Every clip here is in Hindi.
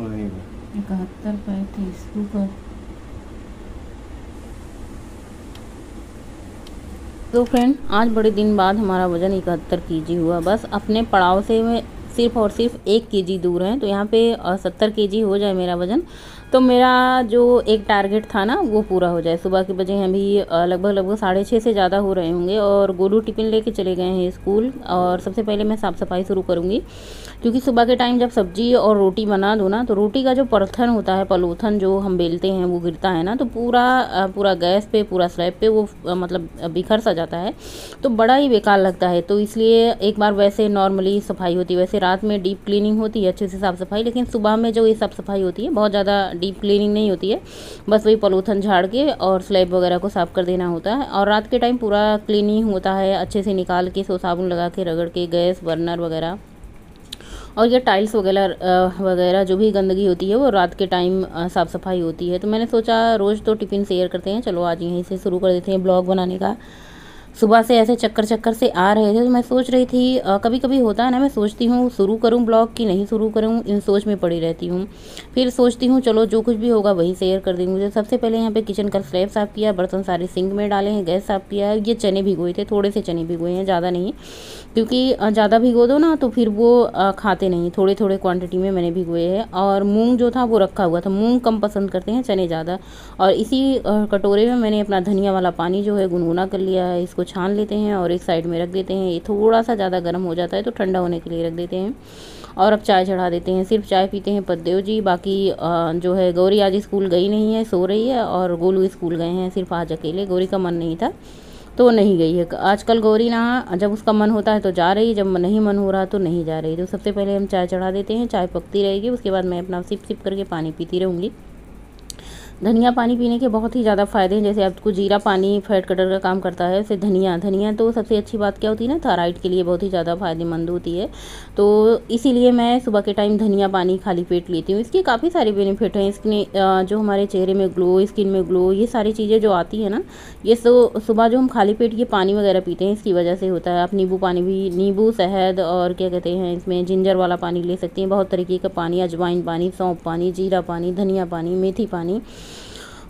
वही 71 35 रुको। तो फ्रेंड, आज बड़े दिन बाद हमारा वज़न 71 kg हुआ। बस अपने पड़ाव से मैं सिर्फ़ और सिर्फ 1 kg दूर है। तो यहाँ पे 70 kg हो जाए मेरा वज़न, तो मेरा जो एक टारगेट था ना वो पूरा हो जाए। सुबह के बजे हैं अभी लगभग 6:30 से ज़्यादा हो रहे होंगे, और गोलू टिफ़िन लेके चले गए हैं स्कूल। और सबसे पहले मैं साफ़ सफाई शुरू करूँगी, क्योंकि सुबह के टाइम जब सब्जी और रोटी बना दो ना, तो रोटी का जो परथन होता है, पलोथन जो हम बेलते हैं वो गिरता है ना, तो पूरा गैस पे, पूरा स्लैब पे वो मतलब बिखर सा जाता है, तो बड़ा ही बेकार लगता है। तो इसलिए एक बार वैसे नॉर्मली सफाई होती है, वैसे रात में डीप क्लीनिंग होती है अच्छे से साफ़ सफाई, लेकिन सुबह में जो ये साफ़ सफाई होती है बहुत ज़्यादा डीप क्लीनिंग नहीं होती है। बस वही पलोथन झाड़ के और स्लैब वगैरह को साफ़ कर देना होता है। और रात के टाइम पूरा क्लीनिंग होता है अच्छे से, निकाल के सो साबुन लगा के रगड़ के गैस बर्नर वगैरह और ये टाइल्स वगैरह जो भी गंदगी होती है वो रात के टाइम साफ़ सफाई होती है। तो मैंने सोचा रोज़ तो टिफ़िन शेयर करते हैं, चलो आज यहीं से शुरू कर देते हैं ब्लॉग बनाने का। सुबह से ऐसे चक्कर से आ रहे थे, तो मैं सोच रही थी कभी कभी होता है ना, मैं सोचती हूँ शुरू करूँ ब्लॉग कि नहीं शुरू करूँ, इन सोच में पड़ी रहती हूँ। फिर सोचती हूँ चलो जो कुछ भी होगा वही शेयर कर देंगे। मुझे सबसे पहले यहाँ पे किचन का स्लैब साफ़ किया, बर्तन सारे सिंक में डाले हैं, गैस साफ़ किया है। ये चने भिगोए थे, थोड़े से चने भिगोए हैं, ज़्यादा नहीं, क्योंकि ज़्यादा भिगो दो ना तो फिर वो खाते नहीं। थोड़े थोड़े क्वांटिटी में मैंने भिगोए हैं। और मूंग जो था वो रखा हुआ था, मूंग कम पसंद करते हैं, चने ज़्यादा। और इसी कटोरे में मैंने अपना धनिया वाला पानी जो है गुनगुना कर लिया है, इसको छान लेते हैं और एक साइड में रख देते हैं। ये थोड़ा सा ज़्यादा गर्म हो जाता है तो ठंडा होने के लिए रख देते हैं। और अब चाय चढ़ा देते हैं, सिर्फ चाय पीते हैं पतदेव जी। बाकी जो है गौरी आज स्कूल गई नहीं है, सो रही है, और गोलू स्कूल गए हैं सिर्फ आज अकेले। गौरी का मन नहीं था तो नहीं गई है आजकल। गौरी ना जब उसका मन होता है तो जा रही है, जब नहीं मन हो रहा तो नहीं जा रही। तो सबसे पहले हम चाय चढ़ा देते हैं, चाय पकती रहेगी, उसके बाद मैं अपना सिप सिप करके पानी पीती रहूँगी। धनिया पानी पीने के बहुत ही ज़्यादा फ़ायदे हैं। जैसे आपको जीरा पानी फैट कटर का काम करता है, वैसे धनिया तो सबसे अच्छी बात क्या होती है ना, थायराइड के लिए बहुत ही ज़्यादा फ़ायदेमंद होती है। तो इसीलिए मैं सुबह के टाइम धनिया पानी खाली पेट लेती हूँ। इसके काफ़ी सारे बेनिफिट हैं। इसने जो हमारे चेहरे में ग्लो, स्किन में ग्लो, ये सारी चीज़ें जो आती है ना, ये सुबह जो हम खाली पेट ये पानी वगैरह पीते हैं इसकी वजह से होता है। आप नींबू पानी भी, नींबू, शहद और क्या कहते हैं इसमें जिंजर वाला पानी ले सकती हैं, बहुत तरीके का पानी, अजवाइन पानी, सौंफ पानी, जीरा पानी, धनिया पानी, मेथी पानी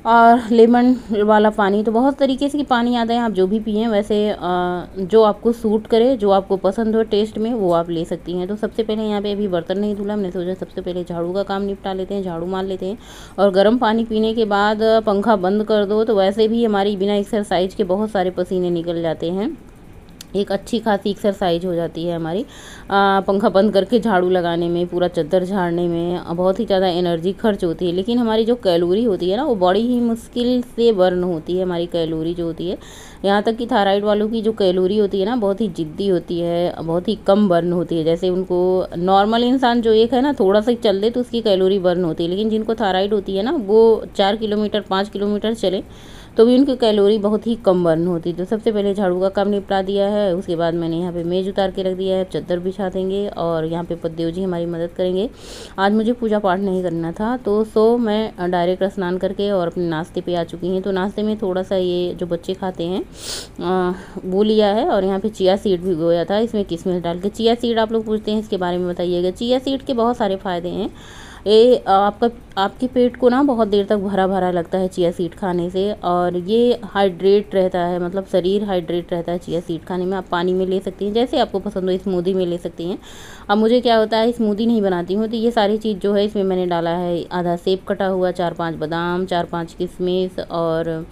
और लेमन वाला पानी। तो बहुत तरीके से पानी आता है, आप जो भी पिएं। वैसे जो आपको सूट करे, जो आपको पसंद हो टेस्ट में, वो आप ले सकती हैं। तो सबसे पहले यहाँ पे अभी बर्तन नहीं धुला, हमने सोचा सबसे पहले झाड़ू का काम निपटा लेते हैं, झाड़ू मार लेते हैं। और गर्म पानी पीने के बाद पंखा बंद कर दो तो वैसे भी हमारी बिना एक्सरसाइज के बहुत सारे पसीने निकल जाते हैं, एक अच्छी खासी एक्सरसाइज हो जाती है हमारी। पंखा बंद करके झाड़ू लगाने में, पूरा चद्दर झाड़ने में बहुत ही ज़्यादा एनर्जी खर्च होती है। लेकिन हमारी जो कैलोरी होती है ना, वो बड़ी ही मुश्किल से बर्न होती है। हमारी कैलोरी जो होती है, यहाँ तक कि थायराइड वालों की जो कैलोरी होती है ना, बहुत ही जिद्दी होती है, बहुत ही कम बर्न होती है। जैसे उनको नॉर्मल इंसान जो एक है ना, थोड़ा सा चल दे तो उसकी कैलोरी बर्न होती है, लेकिन जिनको थायराइड होती है ना, वो 4 किलोमीटर 5 किलोमीटर चले तो भी उनकी कैलोरी बहुत ही कम बर्न होती। तो सबसे पहले झाड़ू का काम निपटा दिया है, उसके बाद मैंने यहाँ पे मेज उतार के रख दिया है, चद्दर बिछा देंगे और यहाँ पे पतदेव जी हमारी मदद करेंगे। आज मुझे पूजा पाठ नहीं करना था, तो मैं डायरेक्ट स्नान करके और अपने नाश्ते पे आ चुकी हैं। तो नाश्ते में थोड़ा सा ये जो बच्चे खाते हैं वो लिया है, और यहाँ पे चिया सीड भिगोया था, इसमें किशमिश डाल के। चिया सीड आप लोग पूछते हैं इसके बारे में बताइएगा। चिया सीड के बहुत सारे फ़ायदे हैं। ये आपके पेट को ना बहुत देर तक भरा भरा लगता है चिया सीड खाने से, और ये हाइड्रेट रहता है, मतलब शरीर हाइड्रेट रहता है चिया सीड खाने में। आप पानी में ले सकती हैं, जैसे आपको पसंद हो, स्मूदी में ले सकती हैं। अब मुझे क्या होता है, स्मूदी नहीं बनाती हूँ, तो ये सारी चीज़ जो है इसमें मैंने डाला है आधा सेब कटा हुआ, 4-5 बादाम, 4-5 किशमिश और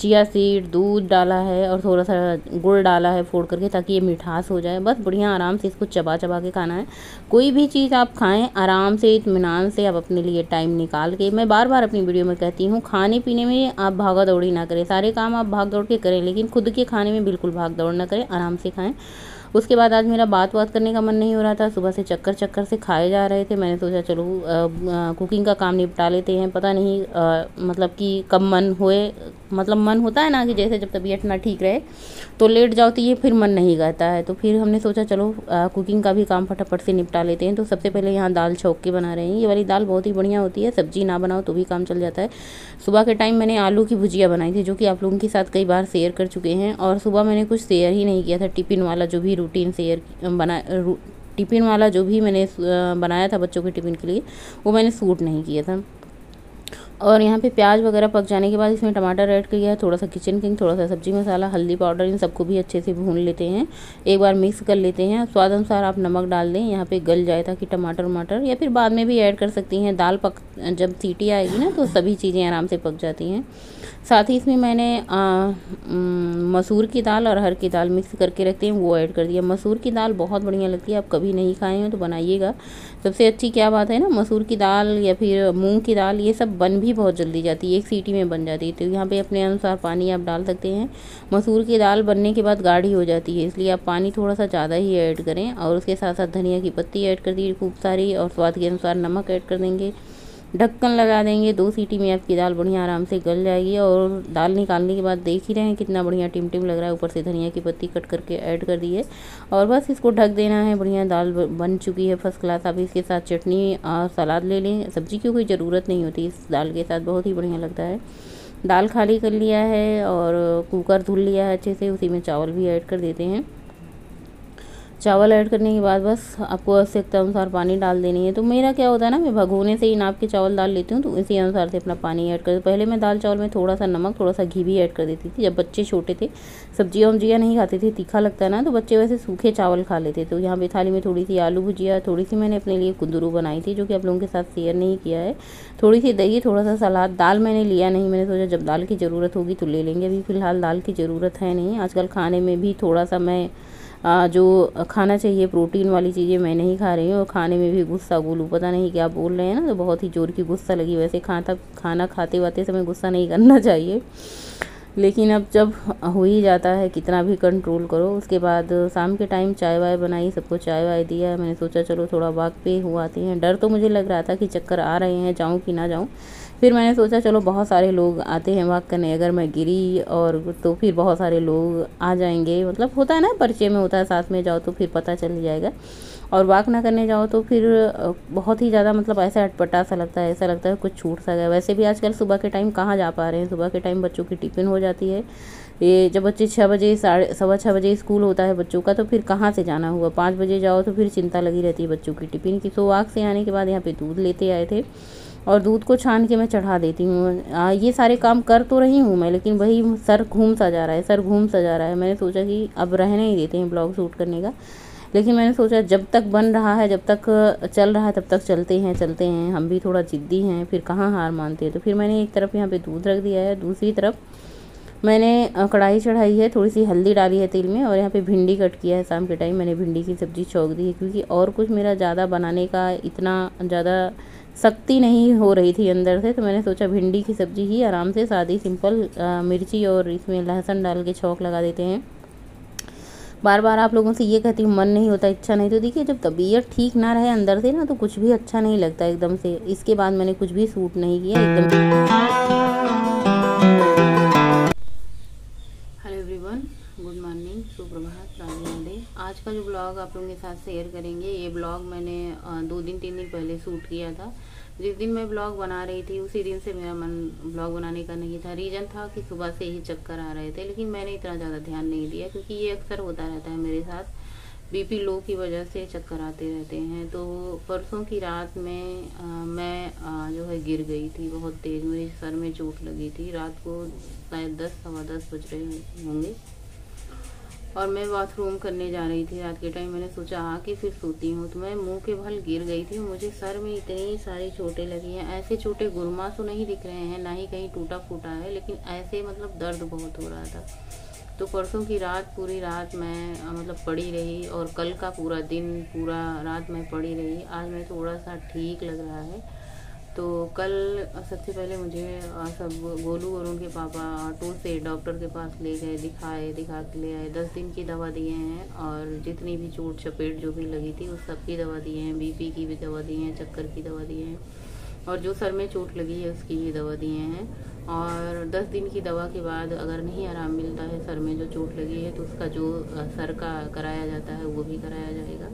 चिया सीड, दूध डाला है और थोड़ा सा गुड़ डाला है फोड़ करके, ताकि ये मिठास हो जाए। बस बढ़िया आराम से इसको चबा चबा के खाना है। कोई भी चीज़ आप खाएं आराम से, इत्मीनान से, आप अपने लिए टाइम निकाल के। मैं बार बार अपनी वीडियो में कहती हूँ, खाने पीने में आप भागा दौड़ी ना करें, सारे काम आप भाग दौड़ के करें, लेकिन खुद के खाने में बिल्कुल भाग दौड़ ना करें, आराम से खाएं। उसके बाद आज मेरा बात करने का मन नहीं हो रहा था, सुबह से चक्कर से खाए जा रहे थे। मैंने सोचा चलो कुकिंग का काम निपटा लेते हैं। पता नहीं मतलब कि कब मन होए, मतलब मन होता है ना कि जैसे जब तबीयत ना ठीक रहे तो लेट जाओ, तो ये फिर मन नहीं करता है। तो फिर हमने सोचा चलो कुकिंग का भी काम फटाफट से निपटा लेते हैं। तो सबसे पहले यहाँ दाल छौंक के बना रहे हैं। ये वाली दाल बहुत ही बढ़िया होती है, सब्जी ना बनाओ तो भी काम चल जाता है। सुबह के टाइम मैंने आलू की भुजिया बनाई थी, जो कि आप लोगों के साथ कई बार शेयर कर चुके हैं। और सुबह मैंने कुछ शेयर ही नहीं किया था टिफ़िन वाला, जो भी रूटीन शेयर टिफ़िन वाला जो भी मैंने बनाया था बच्चों के टिफ़िन के लिए, वो मैंने सूट नहीं किया था। और यहाँ पे प्याज वगैरह पक जाने के बाद इसमें टमाटर ऐड किया है, थोड़ा सा किचन किंग, थोड़ा सा सब्जी मसाला, हल्दी पाउडर, इन सबको भी अच्छे से भून लेते हैं, एक बार मिक्स कर लेते हैं। स्वाद अनुसार आप नमक डाल दें, यहाँ पे गल जाए ताकि टमाटर वमाटर, या फिर बाद में भी ऐड कर सकती हैं। दाल जब सीटी आएगी ना तो सभी चीज़ें आराम से पक जाती हैं। साथ ही इसमें मैंने मसूर की दाल और अरहर की दाल मिक्स करके रखते हैं, वो ऐड कर दिया। मसूर की दाल बहुत बढ़िया लगती है, आप कभी नहीं खाए हो तो बनाइएगा। सबसे अच्छी क्या बात है ना, मसूर की दाल या फिर मूंग की दाल, ये सब बन भी बहुत जल्दी जाती है, एक सीटी में बन जाती है। तो यहाँ पे अपने अनुसार पानी आप डाल सकते हैं। मसूर की दाल बनने के बाद गाढ़ी हो जाती है, इसलिए आप पानी थोड़ा सा ज़्यादा ही ऐड करें। और उसके साथ साथ धनिया की पत्ती ऐड कर दी खूब सारी, और स्वाद के अनुसार नमक ऐड कर देंगे। ढक्कन लगा देंगे, 2 सीटी में आपकी दाल बढ़िया आराम से गल जाएगी। और दाल निकालने के बाद देख ही रहे हैं कितना बढ़िया टिम लग रहा है, ऊपर से धनिया की पत्ती कट करके ऐड कर दी है। और बस इसको ढक देना है। बढ़िया दाल बन चुकी है, फर्स्ट क्लास। आप इसके साथ चटनी और सलाद ले लें, सब्जी की कोई ज़रूरत नहीं होती इस दाल के साथ, बहुत ही बढ़िया लगता है। दाल खाली कर लिया है और कुकर धुल लिया है अच्छे से, उसी में चावल भी ऐड कर देते हैं। चावल ऐड करने के बाद बस आपको आवश्यकता अनुसार पानी डाल देनी है। तो मेरा क्या होता है ना, मैं भगोने से ही नाप के चावल डाल लेती हूँ, तो इसी अनुसार से अपना पानी ऐड कर। पहले मैं दाल चावल में थोड़ा सा नमक, थोड़ा सा घी भी ऐड कर देती थी। जब बच्चे छोटे थे, सब्जियाँ वब्जियाँ नहीं खाते थे, तीखा लगता है ना, तो बच्चे वैसे सूखे चावल खा लेते। तो यहाँ पे थाली में थोड़ी सी आलू भुजिया, थोड़ी सी मैंने अपने लिए कुंदरू बनाई थी, जो कि आप लोगों के साथ शेयर नहीं किया है, थोड़ी सी दही, थोड़ा सा सलाद। दाल मैंने लिया नहीं, मैंने सोचा जब दाल की ज़रूरत होगी तो ले लेंगे, अभी फ़िलहाल दाल की ज़रूरत है नहीं। आजकल खाने में भी थोड़ा सा मैं जो खाना चाहिए प्रोटीन वाली चीज़ें मैं नहीं खा रही हूँ, और खाने में भी गुस्सा गोलू पता नहीं क्या बोल रहे हैं ना, तो बहुत ही ज़ोर की गुस्सा लगी। वैसे खाना खाते वाते समय गुस्सा नहीं करना चाहिए, लेकिन अब जब हो ही जाता है, कितना भी कंट्रोल करो। उसके बाद शाम के टाइम चाय वाय बनाई, सबको चाय वाय दिया। मैंने सोचा चलो थोड़ा वॉक पे हो आते हैं। डर तो मुझे लग रहा था कि चक्कर आ रहे हैं, जाऊँ कि ना जाऊँ। फिर मैंने सोचा चलो बहुत सारे लोग आते हैं वॉक करने, अगर मैं गिरी और तो फिर बहुत सारे लोग आ जाएंगे, मतलब होता है ना परिचय में होता है, साथ में जाओ तो फिर पता चल जाएगा। और वॉक ना करने जाओ तो फिर बहुत ही ज़्यादा मतलब ऐसा अटपटा सा लगता है, ऐसा लगता है कुछ छूट सा गया। वैसे भी आजकल सुबह के टाइम कहाँ जा पा रहे हैं, सुबह के टाइम बच्चों की टिफ़िन हो जाती है। ये जब बच्चे 6 बजे 6:15 स्कूल होता है बच्चों का, तो फिर कहाँ से जाना हुआ। 5 बजे जाओ तो फिर चिंता लगी रहती है बच्चों की टिफ़िन की। तो वॉक से आने के बाद यहाँ पे दूध लेते आए थे, और दूध को छान के मैं चढ़ा देती हूँ। ये सारे काम कर तो रही हूँ मैं, लेकिन वही सर घूम सा जा रहा है। मैंने सोचा कि अब रहने ही देते हैं ब्लॉग शूट करने का, लेकिन मैंने सोचा जब तक बन रहा है, जब तक चल रहा है, तब तक चलते हैं। हम भी थोड़ा ज़िद्दी हैं, फिर कहाँ हार मानते हैं। तो फिर मैंने एक तरफ यहाँ पे दूध रख दिया है, दूसरी तरफ मैंने कढ़ाई चढ़ाई है, थोड़ी सी हल्दी डाली है तेल में, और यहाँ पे भिंडी कट किया है। शाम के टाइम मैंने भिंडी की सब्ज़ी छौंक दी है, क्योंकि और कुछ मेरा ज़्यादा बनाने का इतना ज़्यादा शक्ति नहीं हो रही थी अंदर से। तो मैंने सोचा भिंडी की सब्ज़ी ही आराम से सादी सिंपल मिर्ची और इसमें लहसुन डाल के छौंक लगा देते हैं। बार बार आप लोगों से ये कहती हूँ, मन नहीं होता, इच्छा नहीं। तो देखिए जब तबीयत ठीक ना रहे अंदर से ना, तो कुछ भी अच्छा नहीं लगता एकदम से। इसके बाद मैंने कुछ भी सूट नहीं किया एकदम। हेलो एवरीवन, गुड मॉर्निंग, सुप्रभात, राधे राधे। आज का जो ब्लॉग आप लोगों के साथ शेयर करेंगे, ये ब्लॉग मैंने 2-3 दिन पहले शूट किया था। जिस दिन मैं ब्लॉग बना रही थी उसी दिन से मेरा मन ब्लॉग बनाने का नहीं था। रीज़न था कि सुबह से ही चक्कर आ रहे थे, लेकिन मैंने इतना ज़्यादा ध्यान नहीं दिया, क्योंकि ये अक्सर होता रहता है मेरे साथ। बीपी लो की वजह से चक्कर आते रहते हैं। तो परसों की रात में मैं जो है गिर गई थी बहुत तेज़, मेरे सर में चोट लगी थी। रात को शायद 10-10:15 बज रहे होंगे, और मैं बाथरूम करने जा रही थी रात के टाइम। मैंने सोचा आके फिर सोती हूँ, तो मैं मुंह के बल गिर गई थी। मुझे सर में इतनी सारी चोटें लगी हैं। ऐसे चोटें गुरमा तो नहीं दिख रहे हैं, ना ही कहीं टूटा फूटा है, लेकिन ऐसे मतलब दर्द बहुत हो रहा था। तो परसों की रात पूरी रात मैं मतलब पड़ी रही, और कल का पूरा दिन पूरा रात मैं पड़ी रही। आज मैं थोड़ा सा ठीक लग रहा है। तो कल सबसे पहले मुझे सब गोलू और उनके पापा ऑटो से डॉक्टर के पास ले गए, दिखा के ले आए। 10 दिन की दवा दिए हैं, और जितनी भी चोट चपेट जो भी लगी थी उस सब की दवा दिए हैं। बीपी की भी दवा दी है, चक्कर की दवा दिए हैं, और जो सर में चोट लगी है उसकी भी दवा दिए हैं। और 10 दिन की दवा के बाद अगर नहीं आराम मिलता है सर में जो चोट लगी है, तो उसका जो सर का कराया जाता है वो भी कराया जाएगा।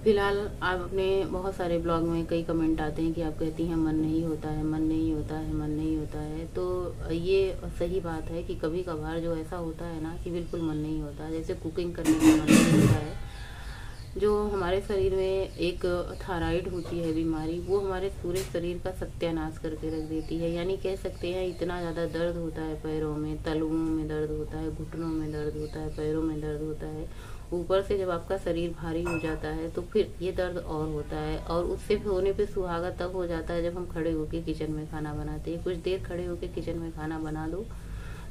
फिलहाल आप अपने बहुत सारे ब्लॉग में कई कमेंट आते हैं कि आप कहती हैं मन नहीं होता है, मन नहीं होता है, मन नहीं होता है। तो ये सही बात है कि कभी कभार जो ऐसा होता है ना कि बिल्कुल मन नहीं होता है, जैसे कुकिंग करने का मन नहीं होता है, जो हमारे शरीर में एक थायराइड होती है बीमारी, वो हमारे पूरे शरीर का सत्यानाश करके रख देती है। यानी कह सकते हैं इतना ज़्यादा दर्द होता है पैरों में, तलुओं में दर्द होता है, घुटनों में दर्द होता है, पैरों में दर्द होता है। ऊपर से जब आपका शरीर भारी हो जाता है तो फिर ये दर्द और होता है। और उससे होने पे सुहागा तब हो जाता है जब हम खड़े होकर किचन में खाना बनाते हैं। कुछ देर खड़े होकर किचन में खाना बना लो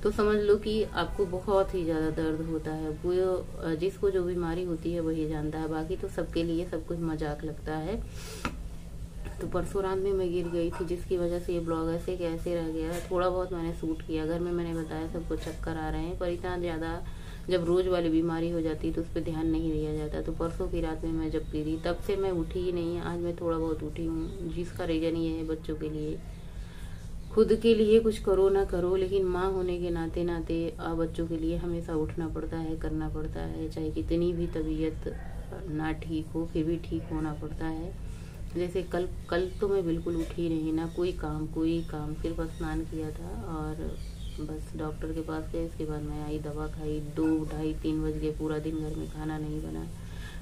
तो समझ लो कि आपको बहुत ही ज़्यादा दर्द होता है। वो जिसको जो बीमारी होती है वही जानता है, बाकी तो सबके लिए सब कुछ मजाक लगता है। तो परसों रात में मैं गिर गई थी, जिसकी वजह से ये ब्लॉग ऐसे कैसे रह गया। थोड़ा बहुत मैंने शूट किया, घर में मैंने बताया सबको चक्कर आ रहे हैं, पर इतना ज़्यादा जब रोज़ वाली बीमारी हो जाती है तो उस पर ध्यान नहीं दिया जाता। तो परसों की रात में मैं जब गिरी तब से मैं उठी ही नहीं। आज मैं थोड़ा बहुत उठी हूँ, जिसका रीज़न ये है बच्चों के लिए, खुद के लिए कुछ करो ना करो, लेकिन माँ होने के नाते बच्चों के लिए हमेशा उठना पड़ता है, करना पड़ता है। चाहे कितनी भी तबीयत ना ठीक हो फिर भी ठीक होना पड़ता है। जैसे कल तो मैं बिल्कुल उठी नहीं, ना कोई काम, सिर्फ स्नान किया था और बस डॉक्टर के पास गए। इसके बाद मैं आई, दवा खाई, 2, ढाई, 3 बज गए। पूरा दिन घर में खाना नहीं बना,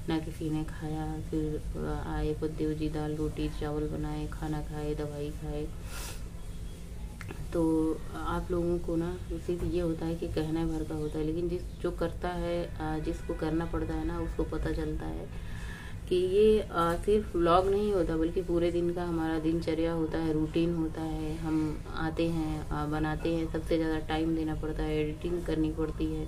ना किसी ने खाया। फिर आए पद्देव जी, दाल रोटी चावल बनाए, खाना खाए, दवाई खाए। तो आप लोगों को ना सिर्फ ये होता है कि कहने भर का होता है, लेकिन जो करता है, जिसको करना पड़ता है ना, उसको पता चलता है कि ये सिर्फ व्लॉग नहीं होता बल्कि पूरे दिन का हमारा दिनचर्या होता है, रूटीन होता है। हम आते हैं, बनाते हैं, सबसे ज़्यादा टाइम देना पड़ता है, एडिटिंग करनी पड़ती है।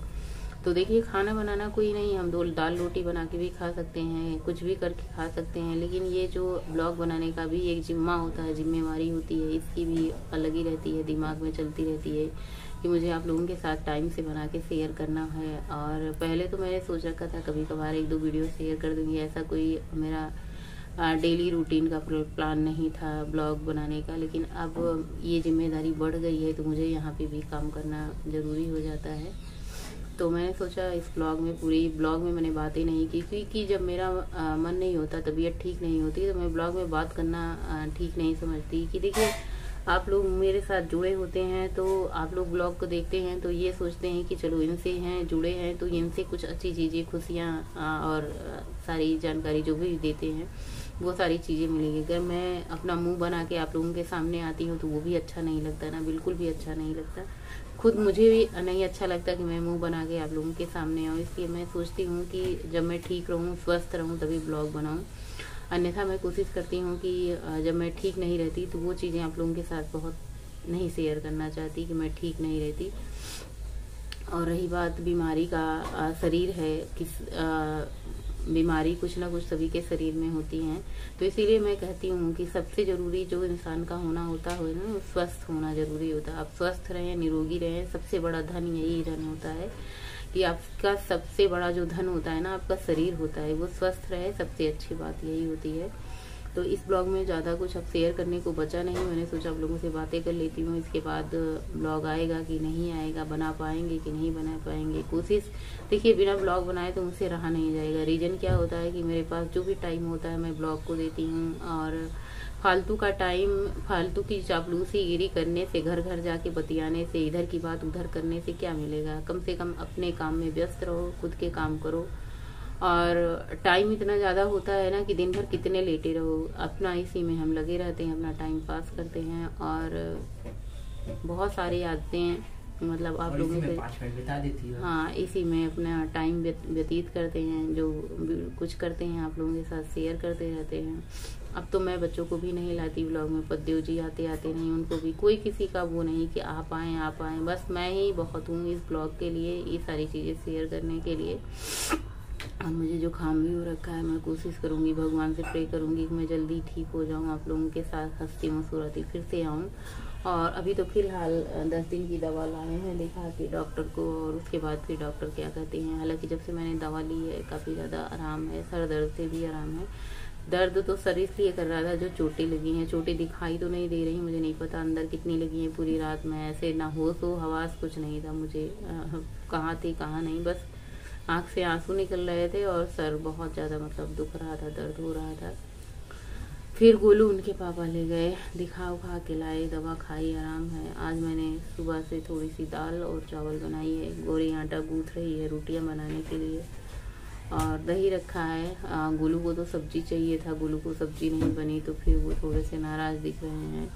तो देखिए खाना बनाना कोई नहीं, हम 2 दाल रोटी बना के भी खा सकते हैं, कुछ भी करके खा सकते हैं। लेकिन ये जो ब्लॉग बनाने का भी एक जिम्मा होता है, जिम्मेवारी होती है, इसकी भी अलग ही रहती है, दिमाग में चलती रहती है कि मुझे आप लोगों के साथ टाइम से बना के शेयर करना है। और पहले तो मैंने सोच रखा था कभी कभार 1-2 वीडियो शेयर कर दूँगी, ऐसा कोई मेरा डेली रूटीन का प्लान नहीं था ब्लॉग बनाने का। लेकिन अब ये जिम्मेदारी बढ़ गई है तो मुझे यहाँ पे भी काम करना ज़रूरी हो जाता है। तो मैंने सोचा इस पूरी ब्लॉग में मैंने बातें नहीं की, क्योंकि जब मेरा मन नहीं होता, तबीयत ठीक नहीं होती, तो मैं ब्लॉग में बात करना ठीक नहीं समझती। कि देखिए आप लोग मेरे साथ जुड़े होते हैं तो आप लोग ब्लॉग को देखते हैं तो ये सोचते हैं कि चलो इनसे हैं जुड़े हैं तो इनसे कुछ अच्छी चीज़ें, खुशियाँ और सारी जानकारी जो भी देते हैं वो सारी चीज़ें मिलेंगी। अगर मैं अपना मुंह बना के आप लोगों के सामने आती हूँ तो वो भी अच्छा नहीं लगता ना, बिल्कुल भी अच्छा नहीं लगता। खुद मुझे भी नहीं अच्छा लगता कि मैं मुंह बना के आप लोगों के सामने आऊँ। इसलिए मैं सोचती हूँ कि जब मैं ठीक रहूँ, स्वस्थ रहूँ, तभी ब्लॉग बनाऊँ। अन्यथा मैं कोशिश करती हूँ कि जब मैं ठीक नहीं रहती तो वो चीज़ें आप लोगों के साथ बहुत नहीं शेयर करना चाहती कि मैं ठीक नहीं रहती। और रही बात बीमारी का, शरीर है बीमारी कुछ ना कुछ सभी के शरीर में होती हैं। तो इसीलिए मैं कहती हूँ कि सबसे ज़रूरी जो इंसान का होना होता है ना, स्वस्थ होना ज़रूरी होता है। आप स्वस्थ रहें, निरोगी रहें, सबसे बड़ा धन यही धन होता है कि आपका सबसे बड़ा जो धन होता है ना, आपका शरीर होता है, वो स्वस्थ रहे, सबसे अच्छी बात यही होती है। तो इस ब्लॉग में ज़्यादा कुछ अब शेयर करने को बचा नहीं। मैंने सोचा आप लोगों से बातें कर लेती हूँ, इसके बाद ब्लॉग आएगा कि नहीं आएगा, बना पाएंगे कि नहीं बना पाएंगे। कोशिश देखिए बिना ब्लॉग बनाए तो मुझसे रहा नहीं जाएगा। रीज़न क्या होता है कि मेरे पास जो भी टाइम होता है मैं ब्लॉग को देती हूँ, और फालतू का टाइम, फालतू की चापलूसी गिरी करने से, घर घर जाके बतियाने से, इधर की बात उधर करने से क्या मिलेगा। कम से कम अपने काम में व्यस्त रहो, खुद के काम करो। और टाइम इतना ज़्यादा होता है ना कि दिन भर कितने लेटे रहो, अपना इसी में हम लगे रहते हैं, अपना टाइम पास करते हैं। और बहुत सारी आदतें मतलब आप लोगों से 5 मिनट बिता देती हो। हाँ, इसी में अपना टाइम व्यतीत करते हैं। जो कुछ करते हैं आप लोगों के साथ शेयर करते रहते हैं। अब तो मैं बच्चों को भी नहीं लाती ब्लॉग में, पद्देव जी आते नहीं, उनको भी कोई किसी का वो नहीं कि आप आएँ, बस मैं ही बहुत हूँ इस ब्लॉग के लिए, ये सारी चीज़ें शेयर करने के लिए। और मुझे जो काम भी हो रखा है, मैं कोशिश करूँगी, भगवान से प्रे करूँगी कि मैं जल्दी ठीक हो जाऊँ, आप लोगों के साथ हंसती मुस्कुराती फिर से आऊँ। और अभी तो फिलहाल 10 दिन की दवा लाए हैं दिखा के डॉक्टर को, और उसके बाद फिर डॉक्टर क्या कहते हैं। हालांकि जब से मैंने दवा ली है काफ़ी ज़्यादा आराम है, सर दर्द से भी आराम है। दर्द तो सर इसलिए कर रहा था जो चोटें लगी हैं, चोटें दिखाई तो नहीं दे रही, मुझे नहीं पता अंदर कितनी लगी हैं। पूरी रात में ऐसे ना होश हो हवास कुछ नहीं था मुझे, कहाँ थी कहाँ नहीं, बस आँख से आंसू निकल रहे थे और सर बहुत ज़्यादा मतलब दुख रहा था, दर्द हो रहा था। फिर गोलू उनके पापा ले गए, दिखा उखा के लाए, दवा खाई, आराम है। आज मैंने सुबह से थोड़ी सी दाल और चावल बनाई है, गोरी आटा गूँथ रही है रोटियां बनाने के लिए। और दही रखा है। गोलू को तो सब्जी चाहिए था, गोलू को सब्जी नहीं बनी तो फिर वो थोड़े से नाराज़ दिख रहे हैं।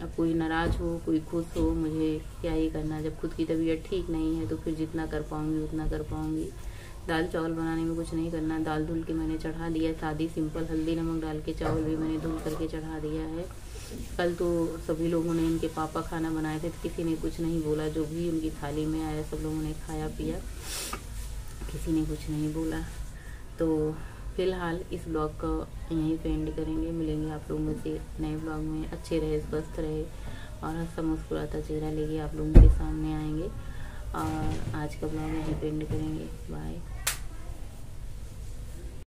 अब कोई नाराज़ हो कोई खुश हो, मुझे क्या ही करना। जब खुद की तबीयत ठीक नहीं है तो फिर जितना कर पाऊँगी उतना कर पाऊँगी। दाल चावल बनाने में कुछ नहीं करना, दाल धुल के मैंने चढ़ा दिया, सादी सिंपल हल्दी नमक डाल के चावल भी मैंने धुल करके चढ़ा दिया है। कल तो सभी लोगों ने, इनके पापा खाना बनाए थे तो किसी ने कुछ नहीं बोला, जो भी उनकी थाली में आया सब लोगों ने खाया पिया, किसी ने कुछ नहीं बोला। तो फिलहाल इस ब्लॉग को यहीं पे एंड करेंगे। मिलेंगे आप लोगों से नए ब्लॉग में। अच्छे रहे, स्वस्थ रहे और हंसता मुस्कुराता चेहरा लेके आप लोगों के सामने आएंगे। और आज का ब्लॉग यहीं पे एंड करेंगे। बाय।